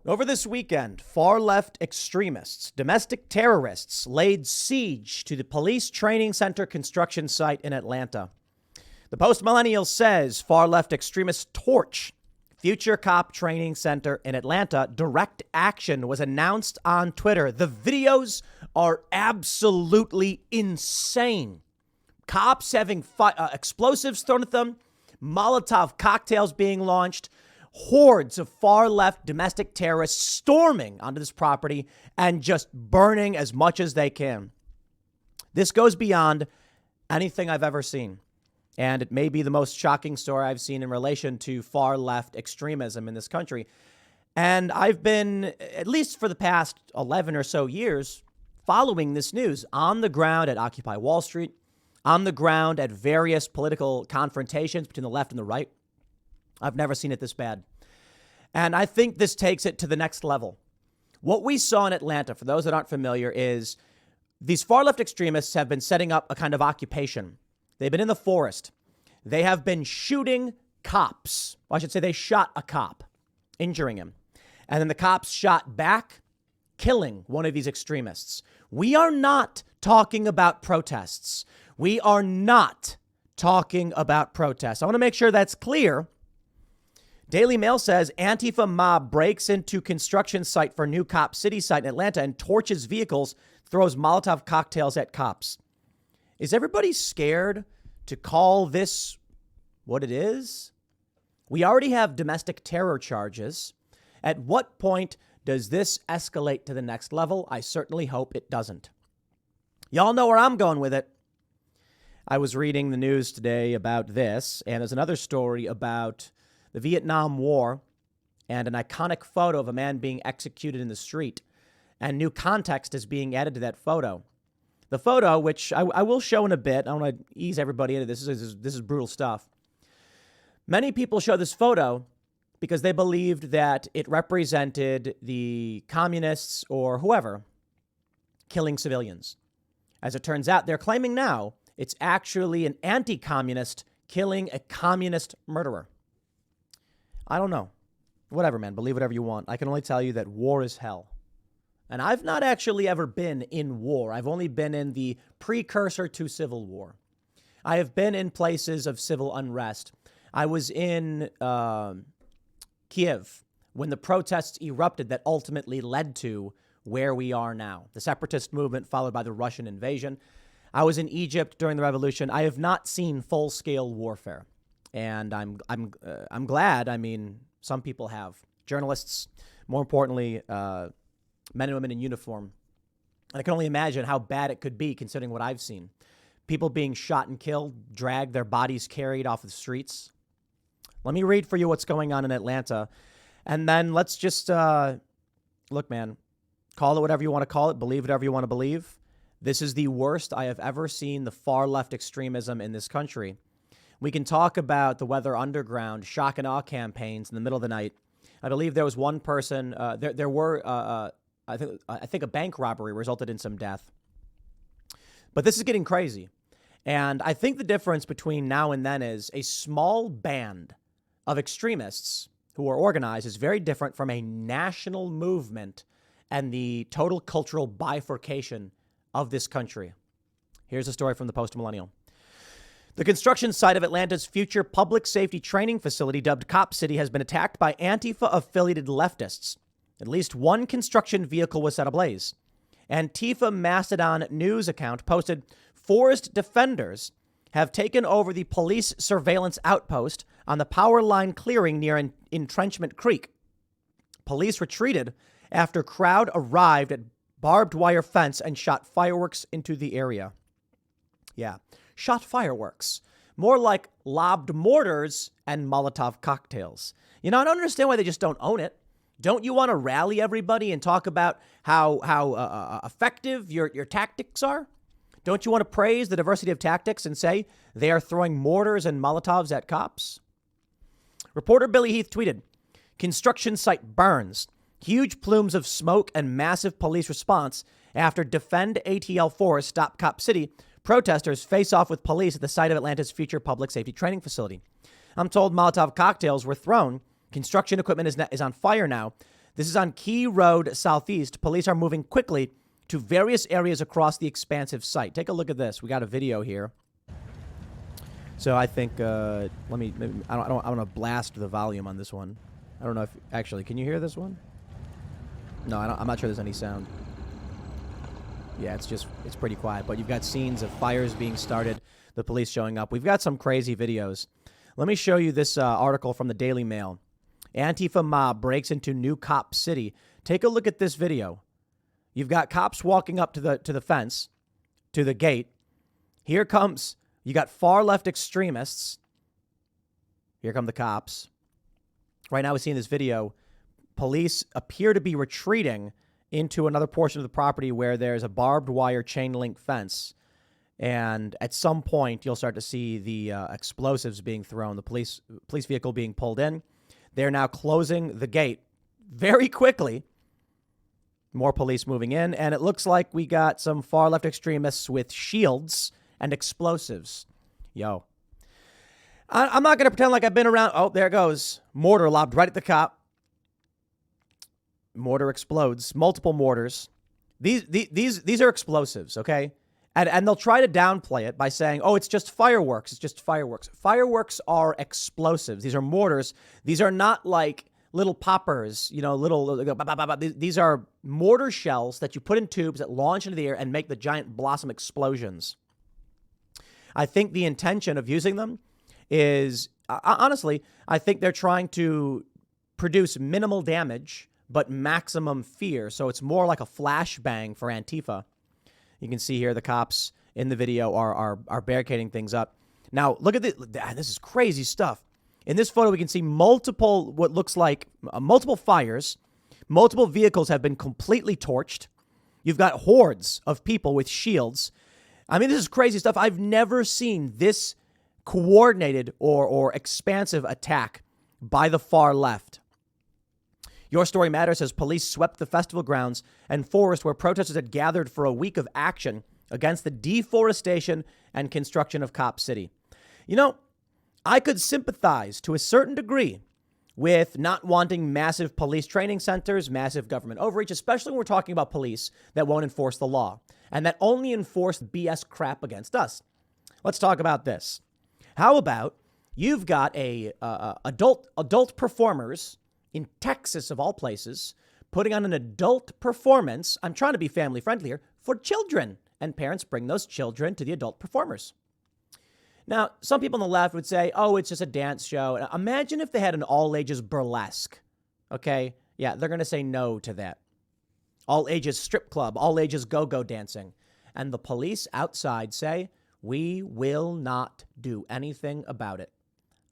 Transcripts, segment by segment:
Over this weekend, far-left extremists, domestic terrorists, laid siege to the police training center construction site in Atlanta. The Post-Millennial says far-left extremists torch future cop training center in Atlanta. Direct action was announced on Twitter. The videos are absolutely insane. Cops having explosives thrown at them, Molotov cocktails being launched, hordes of far-left domestic terrorists storming onto this property and just burning as much as they can. This goes beyond anything I've ever seen. And it may be the most shocking story I've seen in relation to far-left extremism in this country. And I've been, at least for the past 11 or so years, following this news on the ground at Occupy Wall Street, on the ground at various political confrontations between the left and the right. I've never seen it this bad. And I think this takes it to the next level. What we saw in Atlanta, for those that aren't familiar, is these far-left extremists have been setting up a kind of occupation. They've been in the forest. They have been shooting cops. Well, I should say they shot a cop, injuring him. And then the cops shot back, killing one of these extremists. We are not talking about protests. We are not talking about protests. I want to make sure that's clear. Daily Mail says Antifa mob breaks into construction site for new cop city site in Atlanta and torches vehicles, throws Molotov cocktails at cops. Is everybody scared to call this what it is? We already have domestic terror charges. At what point does this escalate to the next level? I certainly hope it doesn't. Y'all know where I'm going with it. I was reading the news today about this, and there's another story about the Vietnam War and an iconic photo of a man being executed in the street. And new context is being added to that photo. The photo, which I will show in a bit, I want to ease everybody into this. This is brutal stuff. Many people show this photo because they believed that it represented the communists or whoever killing civilians. As it turns out, they're claiming now it's actually an anti-communist killing a communist murderer. I don't know. Whatever, man. Believe whatever you want. I can only tell you that war is hell. And I've not actually ever been in war. I've only been in the precursor to civil war. I have been in places of civil unrest. I was in Kiev when the protests erupted that ultimately led to where we are now, the separatist movement followed by the Russian invasion. I was in Egypt during the revolution. I have not seen full-scale warfare. And I'm glad. I mean, some people have. Journalists, more importantly, men and women in uniform. And I can only imagine how bad it could be considering what I've seen. People being shot and killed, dragged, their bodies carried off the streets. Let me read for you what's going on in Atlanta. And then let's just, look, man, call it whatever you want to call it. Believe whatever you want to believe. This is the worst I have ever seen the far left extremism in this country. We can talk about the Weather Underground shock and awe campaigns in the middle of the night. I believe there was one person, there were, I think a bank robbery resulted in some death. But this is getting crazy. And I think the difference between now and then is a small band of extremists who are organized is very different from a national movement and the total cultural bifurcation of this country. Here's a story from the Post-Millennial. The construction site of Atlanta's future public safety training facility, dubbed Cop City, has been attacked by Antifa-affiliated leftists. At least one construction vehicle was set ablaze. Antifa Mastodon news account posted, forest defenders have taken over the police surveillance outpost on the power line clearing near Entrenchment Creek. Police retreated after crowd arrived at barbed wire fence and shot fireworks into the area. Yeah. Shot fireworks, more like lobbed mortars and Molotov cocktails. You know, I don't understand why they just don't own it. Don't you want to rally everybody and talk about how effective your tactics are? Don't you want to praise the diversity of tactics and say they are throwing mortars and Molotovs at cops? Reporter Billy Heath tweeted, construction site burns, huge plumes of smoke and massive police response after Defend ATL Forest Stop Cop City protesters face off with police at the site of Atlanta's future public safety training facility. I'm told Molotov cocktails were thrown. Construction equipment is on fire now. This is on Key Road Southeast. Police are moving quickly to various areas across the expansive site. Take a look at this. We got a video here. So I think, I want to blast the volume on this one. I don't know if, actually, can you hear this one? No, I'm not sure there's any sound. Yeah, it's pretty quiet. But you've got scenes of fires being started, the police showing up. We've got some crazy videos. Let me show you this article from the Daily Mail. Antifa mob breaks into new cop city. Take a look at this video. You've got cops walking up to the fence, to the gate. Here comes, you got far left extremists. Here come the cops. Right now we see in this video, police appear to be retreating into another portion of the property where there's a barbed wire chain link fence. And at some point, you'll start to see the explosives being thrown, the police vehicle being pulled in. They're now closing the gate very quickly. More police moving in. And it looks like we got some far left extremists with shields and explosives. Yo. I'm not going to pretend like I've been around. Oh, there it goes. Mortar lobbed right at the cop. Mortar explodes. Multiple mortars. These are explosives, okay? And they'll try to downplay it by saying, oh, it's just fireworks. It's just fireworks. Fireworks are explosives. These are mortars. These are not like little poppers, these are mortar shells that you put in tubes that launch into the air and make the giant blossom explosions. I think the intention of using them is, honestly, I think they're trying to produce minimal damage, but maximum fear. So it's more like a flashbang for Antifa. You can see here the cops in the video are barricading things up. Now, look at this. This is crazy stuff. In this photo, we can see what looks like multiple fires. Multiple vehicles have been completely torched. You've got hordes of people with shields. I mean, this is crazy stuff. I've never seen this coordinated or expansive attack by the far left. Your Story Matters says police swept the festival grounds and forest where protesters had gathered for a week of action against the deforestation and construction of Cop City. You know, I could sympathize to a certain degree with not wanting massive police training centers, massive government overreach, especially when we're talking about police that won't enforce the law and that only enforce BS crap against us. Let's talk about this. How about you've got adult performers in Texas, of all places, putting on an adult performance. I'm trying to be family friendly here for children, and parents bring those children to the adult performers. Now, some people on the left would say, oh, it's just a dance show. Imagine if they had an all-ages burlesque, okay? Yeah, they're going to say no to that. All-ages strip club, all-ages go-go dancing. And the police outside say, we will not do anything about it.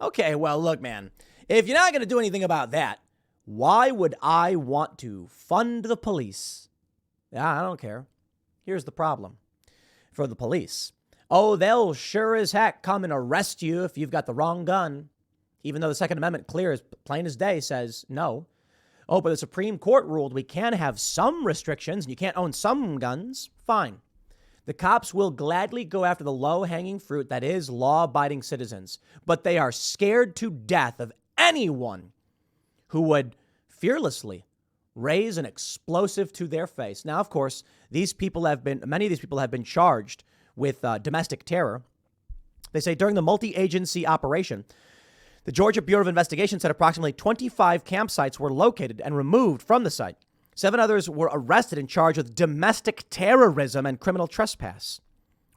Okay, well, look, man, if you're not going to do anything about that, why would I want to fund the police? Yeah, I don't care. Here's the problem for the police. Oh, they'll sure as heck come and arrest you if you've got the wrong gun, even though the Second Amendment, plain as day, says no. Oh, but the Supreme Court ruled we can have some restrictions and you can't own some guns. Fine. The cops will gladly go after the low-hanging fruit that is law-abiding citizens, but they are scared to death of anyone who would fearlessly raise an explosive to their face. Now, of course, many of these people have been charged with domestic terror. They say during the multi-agency operation, the Georgia Bureau of Investigation said approximately 25 campsites were located and removed from the site. 7 others were arrested and charged with domestic terrorism and criminal trespass,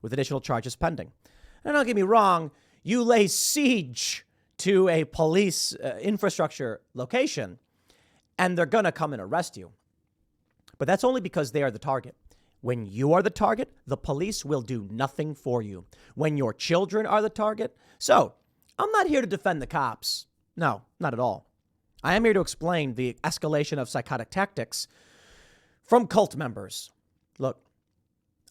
with additional charges pending. And don't get me wrong, you lay siege to a police infrastructure location, and they're going to come and arrest you. But that's only because they are the target. When you are the target, the police will do nothing for you. When your children are the target. So I'm not here to defend the cops. No, not at all. I am here to explain the escalation of psychotic tactics from cult members. Look,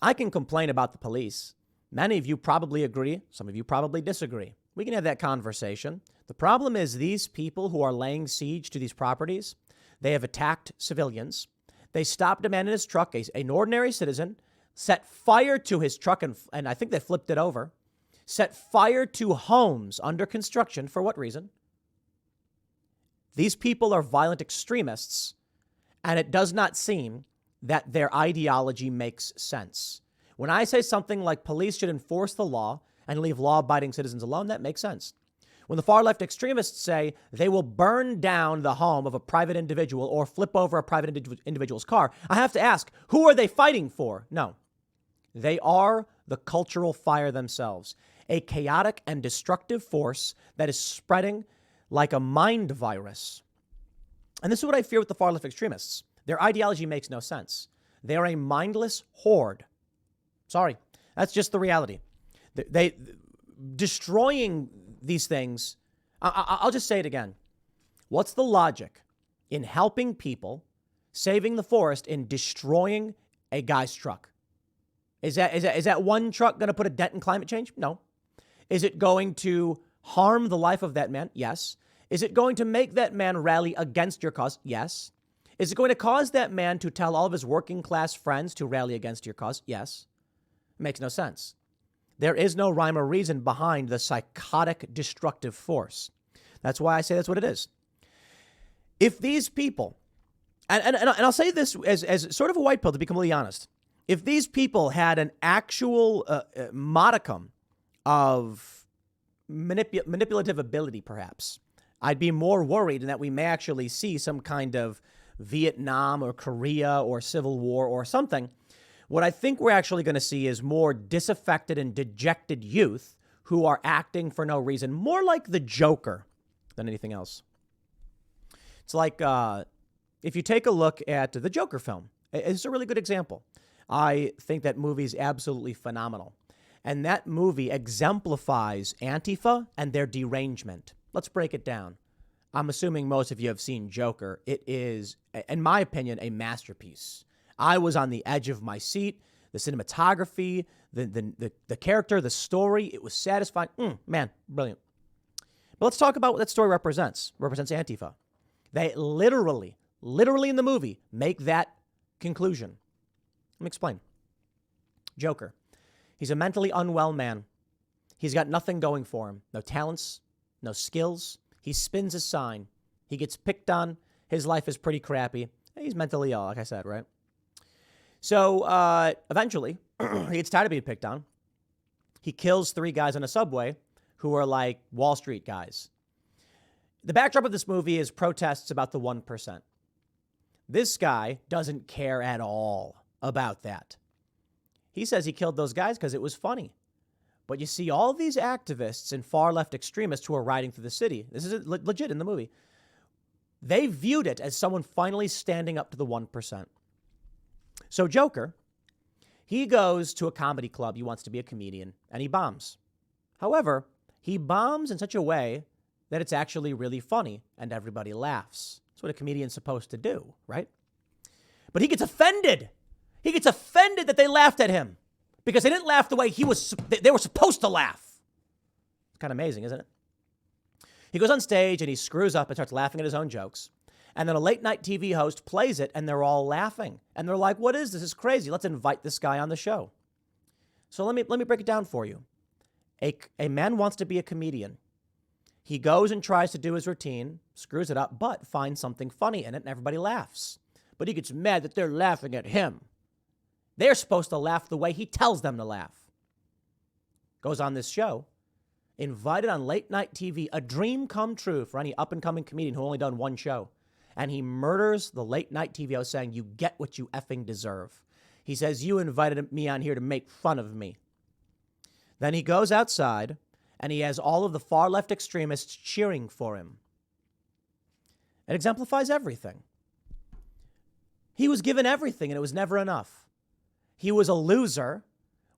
I can complain about the police. Many of you probably agree. Some of you probably disagree. We can have that conversation. The problem is these people who are laying siege to these properties, they have attacked civilians. They stopped a man in his truck, an ordinary citizen, set fire to his truck, and I think they flipped it over, set fire to homes under construction. For what reason? These people are violent extremists And it does not seem that their ideology makes sense. When I say something like police should enforce the law and leave law-abiding citizens alone, that makes sense. When the far left extremists say they will burn down the home of a private individual or flip over a private individual's car, I have to ask, who are they fighting for? No, they are the cultural fire themselves, a chaotic and destructive force that is spreading like a mind virus. And this is what I fear with the far left extremists. Their ideology makes no sense. They are a mindless horde. Sorry, that's just the reality. They destroying these things. I'll just say it again. What's the logic in helping people, saving the forest, in destroying a guy's truck? Is that one truck going to put a dent in climate change? No. Is it going to harm the life of that man? Yes. Is it going to make that man rally against your cause? Yes. Is it going to cause that man to tell all of his working class friends to rally against your cause? Yes. It makes no sense. There is no rhyme or reason behind the psychotic, destructive force. That's why I say that's what it is. If these people, and I'll say this as sort of a white pill to be completely honest, if these people had an actual modicum of manipulative ability, perhaps, I'd be more worried that we may actually see some kind of Vietnam or Korea or Civil War or something. What I think we're actually going to see is more disaffected and dejected youth who are acting for no reason, more like the Joker than anything else. It's like if you take a look at the Joker film, it's a really good example. I think that movie is absolutely phenomenal. And that movie exemplifies Antifa and their derangement. Let's break it down. I'm assuming most of you have seen Joker. It is, in my opinion, a masterpiece. I was on the edge of my seat. The cinematography, the character, the story, it was satisfying. Man, brilliant. But let's talk about what that story represents. Represents Antifa. They literally in the movie make that conclusion. Let me explain. Joker. He's a mentally unwell man. He's got nothing going for him. No talents, no skills. He spins a sign. He gets picked on. His life is pretty crappy. He's mentally ill, like I said, right? So eventually, he gets tired of being picked on. He kills 3 guys on a subway who are like Wall Street guys. The backdrop of this movie is protests about the 1%. This guy doesn't care at all about that. He says he killed those guys because it was funny. But you see all these activists and far left extremists who are riding through the city. This is legit in the movie. They viewed it as someone finally standing up to the 1%. So Joker, he goes to a comedy club. He wants to be a comedian, and he bombs. However, he bombs in such a way that it's actually really funny, and everybody laughs. That's what a comedian's supposed to do, right? But he gets offended. He gets offended that they laughed at him because they didn't laugh the way they were supposed to laugh. It's kind of amazing, isn't it? He goes on stage and he screws up and starts laughing at his own jokes. And then a late night TV host plays it and they're all laughing. And they're like, what is this? This is crazy. Let's invite this guy on the show. So let me break it down for you. A man wants to be a comedian. He goes and tries to do his routine, screws it up, but finds something funny in it and everybody laughs. But he gets mad that they're laughing at him. They're supposed to laugh the way he tells them to laugh. Goes on this show, invited on late night TV, a dream come true for any up-and-coming comedian who only done one show. And he murders the late night TV host saying, you get what you effing deserve. He says, you invited me on here to make fun of me. Then he goes outside and he has all of the far left extremists cheering for him. It exemplifies everything. He was given everything and it was never enough. He was a loser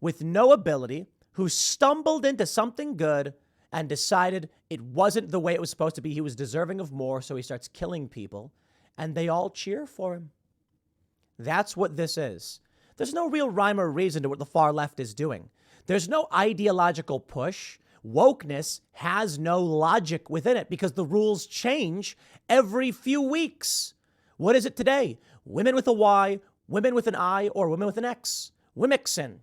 with no ability who stumbled into something good and decided it wasn't the way it was supposed to be. He was deserving of more, so he starts killing people, and they all cheer for him. That's what this is. There's no real rhyme or reason to what the far left is doing. There's no ideological push. Wokeness has no logic within it because the rules change every few weeks. What is it today? Women with a Y, women with an I, or women with an X. Wimixin.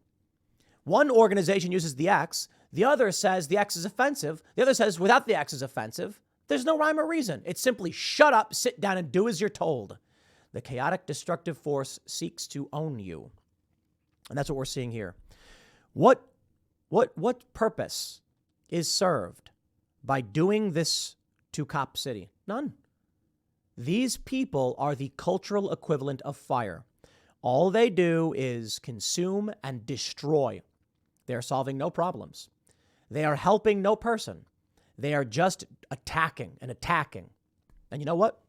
One organization uses the X. The other says the X is offensive. The other says without the X is offensive. There's no rhyme or reason. It's simply shut up, sit down, and do as you're told. The chaotic destructive force seeks to own you. And that's what we're seeing here. What purpose is served by doing this to Cop City? None. These people are the cultural equivalent of fire. All they do is consume and destroy. They are solving no problems. They are helping no person. They are just attacking and attacking. And you know what?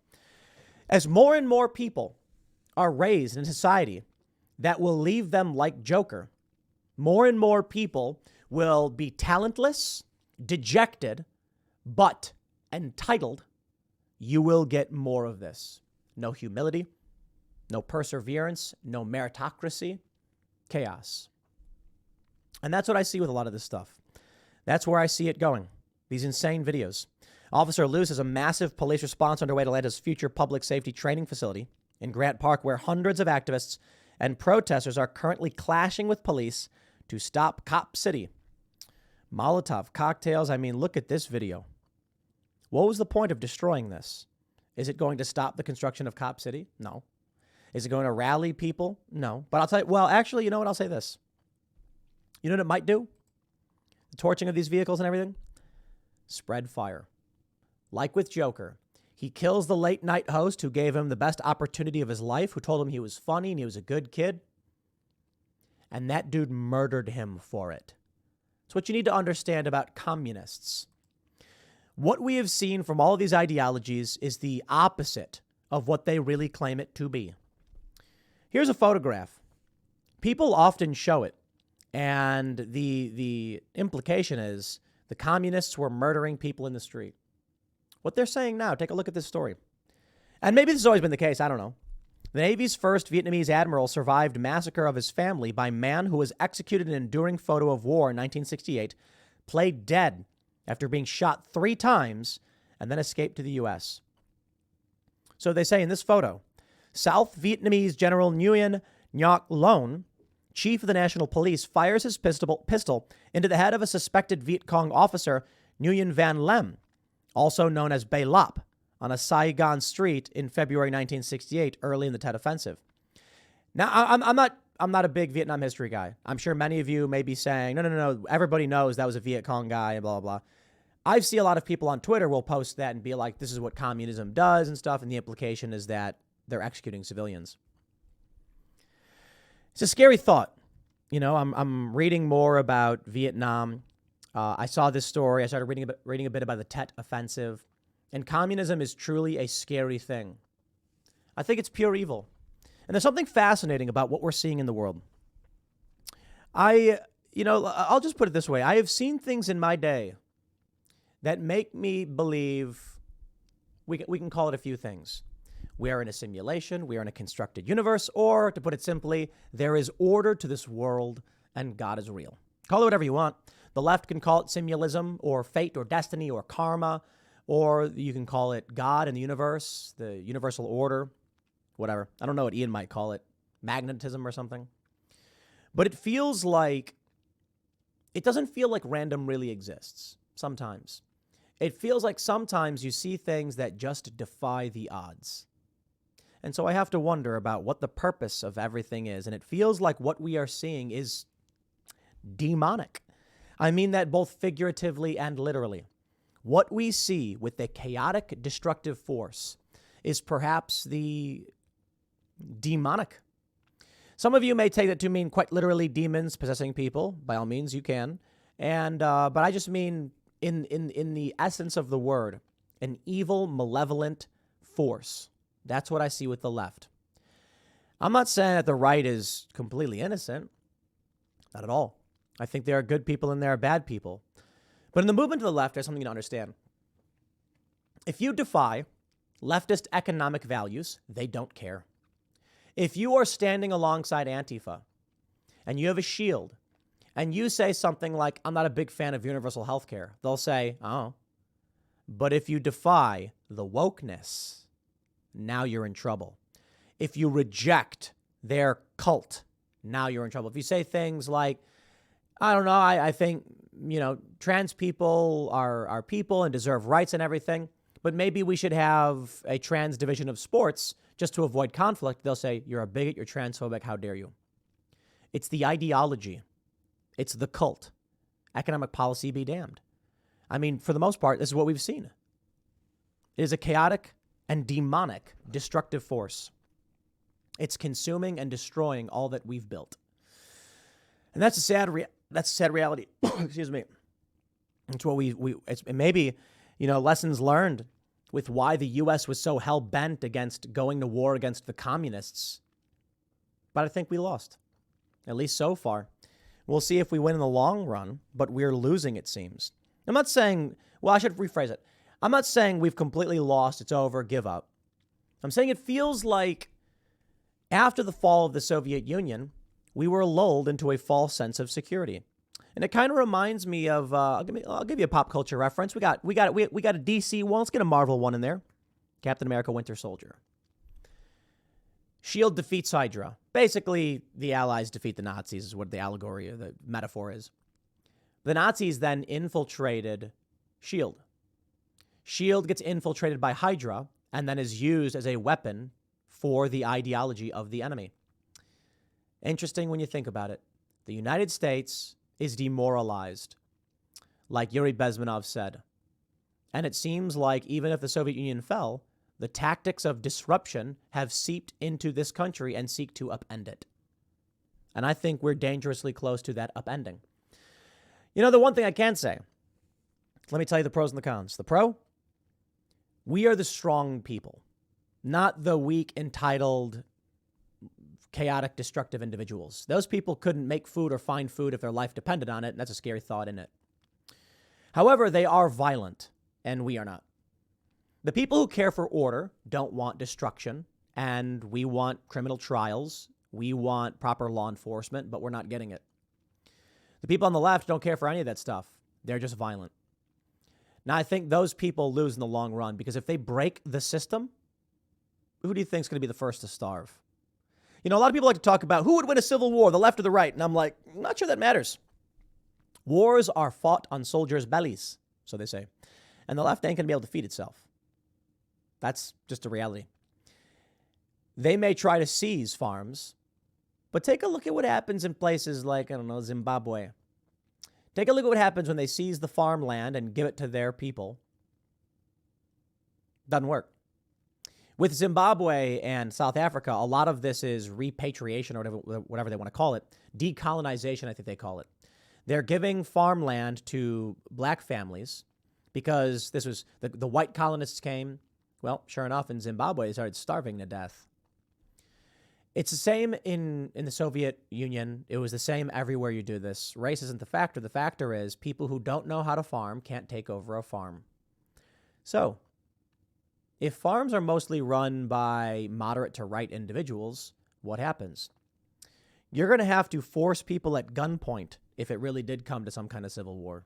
As more and more people are raised in a society that will leave them like Joker, more and more people will be talentless, dejected, but entitled. You will get more of this. No humility, no perseverance, no meritocracy, chaos. And that's what I see with a lot of this stuff. That's where I see it going. These insane videos. Officer Luce has a massive police response underway to Atlanta's future public safety training facility in Grant Park, where hundreds of activists and protesters are currently clashing with police to stop Cop City. Molotov cocktails. I mean, look at this video. What was the point of destroying this? Is it going to stop the construction of Cop City? No. Is it going to rally people? No. But I'll tell you, well, actually, you know what? I'll say this. You know what it might do? The torching of these vehicles and everything? Spread fire. Like with Joker. He kills the late night host who gave him the best opportunity of his life, who told him he was funny and he was a good kid. And that dude murdered him for it. It's what you need to understand about communists. What we have seen from all of these ideologies is the opposite of what they really claim it to be. Here's a photograph. People often show it. And the implication is the communists were murdering people in the street. What they're saying now, take a look at this story. And maybe this has always been the case, I don't know. The Navy's first Vietnamese admiral survived massacre of his family by man who was executed in an enduring photo of war in 1968, played dead after being shot 3 times, and then escaped to the U.S. So they say in this photo, South Vietnamese General Nguyen Ngoc Loan, chief of the National Police, fires his pistol into the head of a suspected Viet Cong officer, Nguyen Van Lem, also known as Bay Lap, on a Saigon street in February 1968, early in the Tet Offensive. Now, I'm not a big Vietnam history guy. I'm sure many of you may be saying, no, everybody knows that was a Viet Cong guy and blah, blah, blah. I see a lot of people on Twitter will post that and be like, this is what communism does and stuff, and the implication is that they're executing civilians. It's a scary thought. You know, I'm reading more about Vietnam. I saw this story. I started reading a bit about the Tet Offensive. And communism is truly a scary thing. I think it's pure evil. And there's something fascinating about what we're seeing in the world. I'll just put it this way. I have seen things in my day that make me believe we can call it a few things. We are in a simulation, we are in a constructed universe, or to put it simply, there is order to this world and God is real. Call it whatever you want. The left can call it simulism or fate or destiny or karma, or you can call it God and the universe, the universal order, whatever. I don't know what Ian might call it, magnetism or something. But it doesn't feel like random really exists sometimes. It feels like sometimes you see things that just defy the odds. And so I have to wonder about what the purpose of everything is. And it feels like what we are seeing is demonic. I mean that both figuratively and literally. What we see with the chaotic destructive force is perhaps the demonic. Some of you may take that to mean quite literally demons possessing people. By all means, you can. But I just mean in the essence of the word, an evil, malevolent force. That's what I see with the left. I'm not saying that the right is completely innocent. Not at all. I think there are good people and there are bad people. But in the movement to the left, there's something to understand. If you defy leftist economic values, they don't care. If you are standing alongside Antifa and you have a shield and you say something like, I'm not a big fan of universal health care, they'll say, oh. But if you defy the wokeness, now you're in trouble. If you reject their cult, now you're in trouble. If you say things like, I don't know, I think, trans people are people and deserve rights and everything, but maybe we should have a trans division of sports just to avoid conflict, they'll say, you're a bigot, you're transphobic, how dare you? It's the ideology. It's the cult. Economic policy be damned. I mean, for the most part, this is what we've seen. It is a chaotic and demonic destructive force. It's consuming and destroying all that we've built. And that's a sad reality. Excuse me. It's what it's maybe, lessons learned with why the U.S. was so hell-bent against going to war against the communists. But I think we lost, at least so far. We'll see if we win in the long run, but we're losing, it seems. I'm not saying, I should rephrase it. I'm not saying we've completely lost, it's over, give up. I'm saying it feels like after the fall of the Soviet Union, we were lulled into a false sense of security. And it kind of reminds me of, I'll give you a pop culture reference. We got a DC one. Let's get a Marvel one in there. Captain America Winter Soldier. SHIELD defeats Hydra. Basically, the Allies defeat the Nazis is what the allegory or the metaphor is. The Nazis then infiltrated SHIELD. SHIELD gets infiltrated by Hydra and then is used as a weapon for the ideology of the enemy. Interesting when you think about it. The United States is demoralized, like Yuri Bezmenov said. And it seems like even if the Soviet Union fell, the tactics of disruption have seeped into this country and seek to upend it. And I think we're dangerously close to that upending. The one thing I can say, let me tell you the pros and the cons. The pro, we are the strong people, not the weak, entitled, chaotic, destructive individuals. Those people couldn't make food or find food if their life depended on it, and that's a scary thought, isn't it? However, they are violent, and we are not. The people who care for order don't want destruction, and we want criminal trials. We want proper law enforcement, but we're not getting it. The people on the left don't care for any of that stuff. They're just violent. Now, I think those people lose in the long run, because if they break the system, who do you think is going to be the first to starve? A lot of people like to talk about who would win a civil war, the left or the right, and I'm like, I'm not sure that matters. Wars are fought on soldiers' bellies, so they say, and the left ain't going to be able to feed itself. That's just a reality. They may try to seize farms, but take a look at what happens in places like, Zimbabwe. Take a look at what happens when they seize the farmland and give it to their people. Doesn't work. With Zimbabwe and South Africa, a lot of this is repatriation or whatever they want to call it. Decolonization, I think they call it. They're giving farmland to black families because this was the white colonists came. Well, sure enough, in Zimbabwe, they started starving to death. It's the same in the Soviet Union. It was the same everywhere you do this. Race isn't the factor. The factor is people who don't know how to farm can't take over a farm. So, if farms are mostly run by moderate to right individuals, what happens? You're going to have to force people at gunpoint if it really did come to some kind of civil war.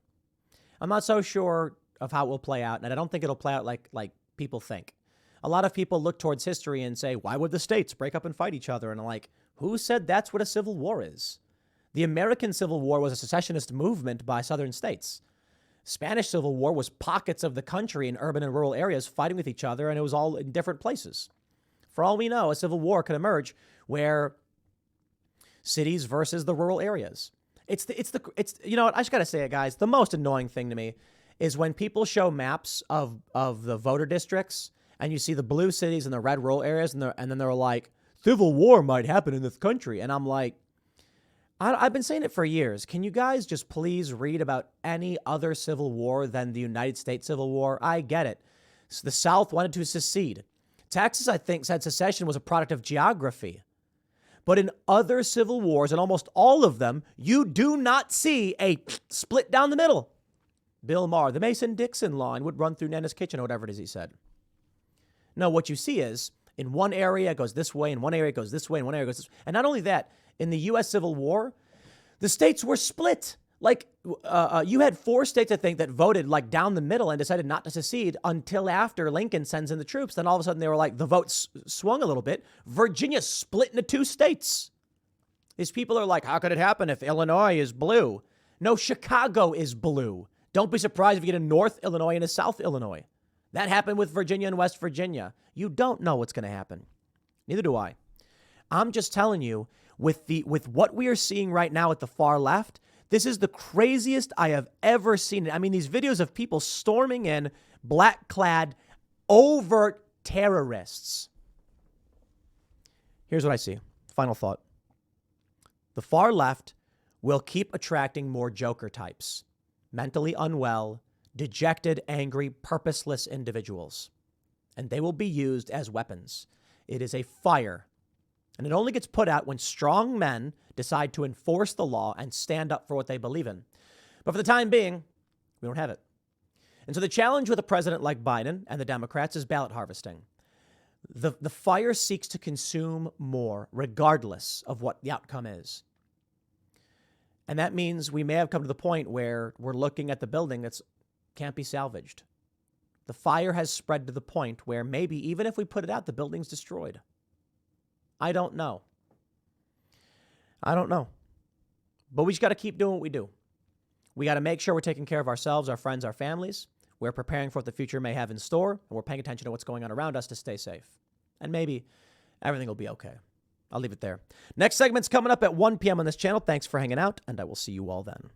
I'm not so sure of how it will play out, and I don't think it'll play out like people think. A lot of people look towards history and say, why would the states break up and fight each other? And I'm like, who said that's what a civil war is? The American Civil War was a secessionist movement by southern states. Spanish Civil War was pockets of the country in urban and rural areas fighting with each other, and it was all in different places. For all we know, a civil war could emerge where cities versus the rural areas. It's you know what, I just got to say it, guys. The most annoying thing to me is when people show maps of the voter districts and you see the blue cities and the red rural areas, and then they're like, civil war might happen in this country. And I'm like, I've been saying it for years. Can you guys just please read about any other civil war than the United States Civil War? I get it. So the South wanted to secede. Texas, I think, said secession was a product of geography. But in other civil wars, and almost all of them, you do not see a split down the middle. Bill Maher, the Mason-Dixon line would run through Nana's kitchen or whatever it is he said. No, what you see is in one area it goes this way, in one area it goes this way, in one area it goes this way. And not only that, in the U.S. Civil War, the states were split. Like, you had 4 states, I think, that voted like down the middle and decided not to secede until after Lincoln sends in the troops. Then all of a sudden they were like, the vote swung a little bit. Virginia split into 2 states. These people are like, how could it happen if Illinois is blue? No, Chicago is blue. Don't be surprised if you get a North Illinois and a South Illinois. That happened with Virginia and West Virginia. You don't know what's going to happen. Neither do I. I'm just telling you, with what we are seeing right now at the far left, this is the craziest I have ever seen. I mean, these videos of people storming in, black-clad, overt terrorists. Here's what I see. Final thought. The far left will keep attracting more Joker types, mentally unwell, dejected, angry, purposeless individuals. And they will be used as weapons. It is a fire. And it only gets put out when strong men decide to enforce the law and stand up for what they believe in. But for the time being, we don't have it. And so the challenge with a president like Biden and the Democrats is ballot harvesting. The fire seeks to consume more, regardless of what the outcome is. And that means we may have come to the point where we're looking at the building that can't be salvaged. The fire has spread to the point where maybe even if we put it out, the building's destroyed. I don't know. But we just got to keep doing what we do. We got to make sure we're taking care of ourselves, our friends, our families. We're preparing for what the future may have in store, and we're paying attention to what's going on around us to stay safe. And maybe everything will be okay. I'll leave it there. Next segment's coming up at 1 p.m. on this channel. Thanks for hanging out, and I will see you all then.